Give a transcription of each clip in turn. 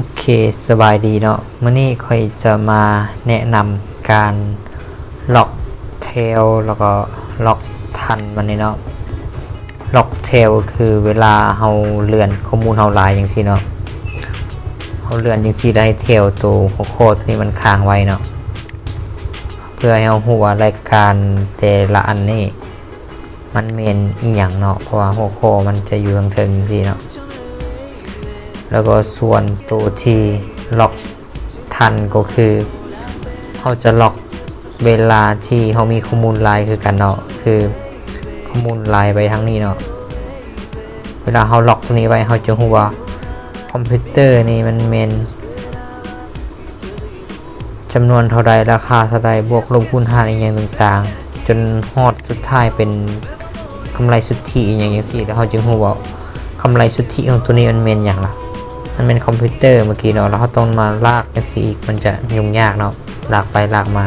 โอเคสบายดีเนาะมื้อนี้ค่อยจะมาแนะนำการล็อกเทลแล้วก็ล็อกทันมันนี่เนาะล็อกเทลคือเวลาเฮาเลื่อนข้อมูลเฮาหลายจังซี่เนาะเฮาเลื่อนจังซี่ได้เทลตัวหัวข้อตัวนี้มันค้างไว้เนาะเพื่อให้เฮาฮู้ว่ารายการแต่ละอันนี้มันแม่นอีหยังเนาะเพราะว่าหัวข้อมันจะอยู่ข้างเทิงจังซี่เนาะแล้วก็ส่วนตัวที่ล็อกทันก็คือเขาจะล็อกเวลาที่เขามีข้อมูลไลน์คือกันเนาะคือข้อมูลไลน์ไปทั้งนี้เนาะเวลาเขาล็อกตรงนี้ไว้เขาจะรู้ว่าคอมพิวเตอร์นี่มันเป็นจำนวนเท่าใดราคาเท่าใดบวกลบคูณหารอีกอย่างต่างๆจนฮอดสุดท้ายเป็นกำไรสุทธิอีกอย่างสี่แล้วเขาจึงรู้ว่ากำไรสุทธิของตัวนี้มันเป็นอย่างไรมันเป็นคอมพิวเตอร์เมื่อกี้เนาะแล้วเขาต้องมาลากอย่างสี่อีกมันจะยุ่งยากเนาะลากไปลากมา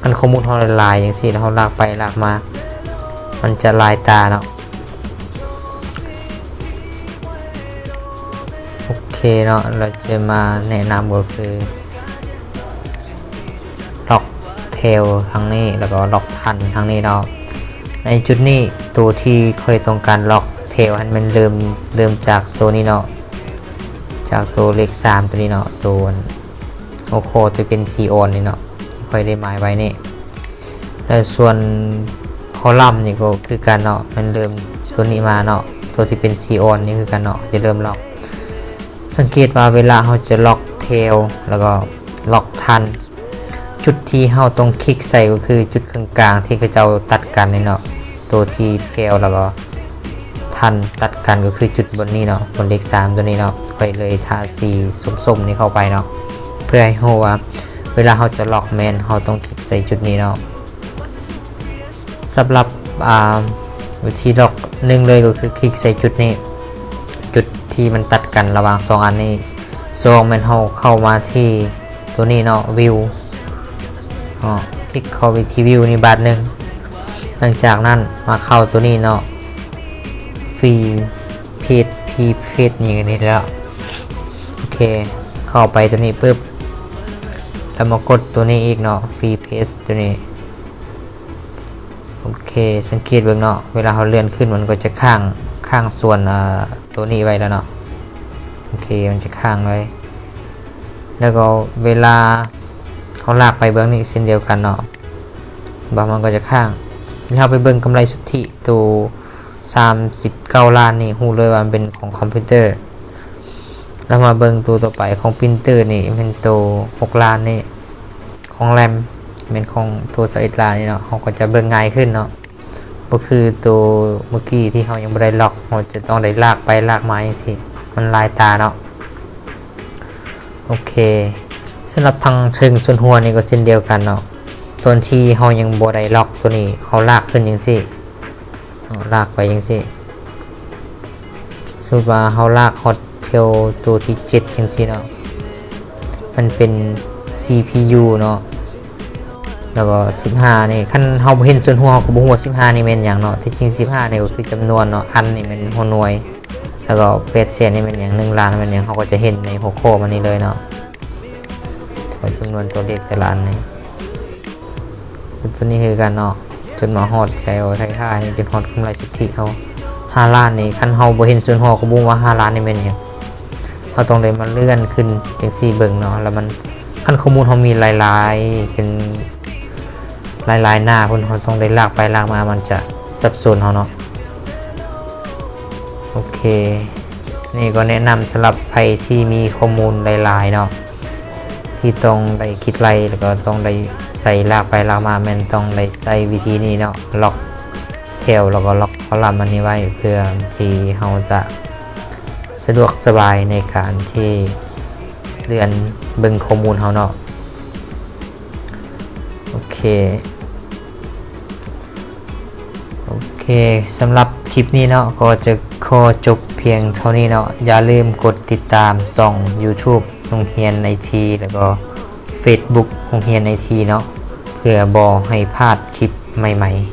อันข้อมูลเขาลายอย่างสี่แล้วเขาลากไปลากมามันจะลายตาเนาะโอเคเนาะเราจะมาแนะนำก็คือล็อกเทลทางนี้แล้วก็ล็อกทันทางนี้เนาะในจุดนี้ตัวที่เคยต้องการล็อกเทลให้มันเริ่มจากตัวนี้เนาะจากตัวเลข3ตัวนี้เนาะตัวโอโคตัวเป็นซีโอนนี่เนาะที่ค่อยได้หมายไว้นี่แล้วส่วนคอลัมน์นี่ก็คือการเนาะมันเริ่มตัวนี้มาเนาะตัวที่เป็นซีโอนนี่คือการเนาะจะเริ่มล็อกสังเกตว่าเวลาเราจะล็อกเทลแล้วก็ล็อกทันจุดที่เราต้องคลิกใส่ก็คือจุดกลางๆที่เขาจะตัดกันนี่เนาะตัวที่เทลแล้วก็ทันตัดกันก็คือจุดบนนี้เนาะบนเลข3ตัวนี้เนาะค่อยเลยทาสีส้มๆนี่เข้าไปเนาะเพื่อให้รู้ว่าเวลาเราจะล็อกแมนเราต้องคลิกใส่จุดนี้เนาะสำหรับวิธีล็อกหนึ่งเลยก็คือคลิกใส่จุดนี้จุดที่มันตัดกันระหว่าง2อันนี้2มันเราเข้ามาที่ตัวนี้เนาะวิวคลิกเข้าไปที่วิวนี่บาทหนึ่งหลังจากนั้นมาเข้าตัวนี้เนาะฟรีเพจนี่กันนี่แล้วโอเคเข้าไปตัวนี้ปุ๊บแล้วมากดตัวนี้อีกเนาะฟรีเพจตัวนี้โอเคสังเกตเบิ่งเนาะเวลาเขาเลื่อนขึ้นมันก็จะข้างส่วนตัวนี้ไว้แล้วเนาะโอเคมันจะข้างไว้แล้วก็เวลาเขาลากไปเบื้องนี้เช่นเดียวกันเนาะบางมันก็จะข้างเราไปเบิ่งกำไรสุทธิตัว39 ล้านนี่ฮู้เลยว่ามันเป็นของคอมพิวเตอร์แล้วมาเบิ่งตัวต่อไปของปรินเตอร์นี่เป็นตัว6 ล้านนี่ของแรมเป็นของตัว21 ล้านนี่เนาะเขาก็จะเบิ่งง่ายขึ้นเนาะก็คือตัวเมื่อกี้ที่เขายังไม่ได้ล็อกเขาจะต้องได้ลากไปลากมาอย่างสิมันลายตาเนาะโอเคสำหรับทางถึงส่วนหัวนี่ก็เช่นเดียวกันเนาะตอนที่เขายังบ่ได้ล็อกตัวนี้เขาลากขึ้นอย่างสิลากไปยังสิสมมติว่าเขาลากฮอตเทลตัวที่7จังสิเนาะมันเป็น CPU เนาะแล้วก็15นี่คันเฮาเห็นส่วนหัวเขาก็บ่ฮู้ว่า15นี่แม่นหยังเนาะที่จริง15นี่ก็คือจำนวนเนาะอันนี่มันหัวหน่วยแล้วก็800,000นี่มันหยัง1ล้านมันหยังเขาก็จะเห็นในหัวข้อมันนี่เลยเนาะตัวจำนวนตัวเลขแต่ละอันนี่ตัวนี้คือกันเนาะจนมาฮอดแถวท้ายๆนี่จนฮอดกำไรสุทธิเขา5 ล้านนี่คันเฮาบ่เห็นส่วนหัวก็บ่ว่า5 ล้านนี่แม่นหยังเฮาต้องได้มาเลื่อนขึ้นจังซี่เบิ่งเนาะแล้วมันคันข้อมูลเฮามีหลายๆเป็นหลายๆหน้าเพิ่นเฮาต้องได้ลากไปลากมามันจะสับสนเฮาเนาะโอเคนี่ก็แนะนำสำหรับใครที่มีข้อมูลหลายๆเนาะที่ต้องได้คิดไล่แล้วก็ต้องได้ใส่ลากไปลากมาแม่นต้องได้ใส่วิธีนี้เนาะล็อกเทลแล้วก็ล็อกคอลัมน์มันนี้ไว้เพื่อที่เราจะสะดวกสบายในการที่เลื่อนเบิ่งข้อมูลเราเนาะโอเคสำหรับคลิปนี้เนาะก็จะขอจบเพียงเท่านี้เนาะอย่าลืมกดติดตามช่อง YouTube โรงเรียน IT แล้วก็ Facebook โรงเรียน IT เนาะเพื่อบ่ให้พลาดคลิปใหม่ๆ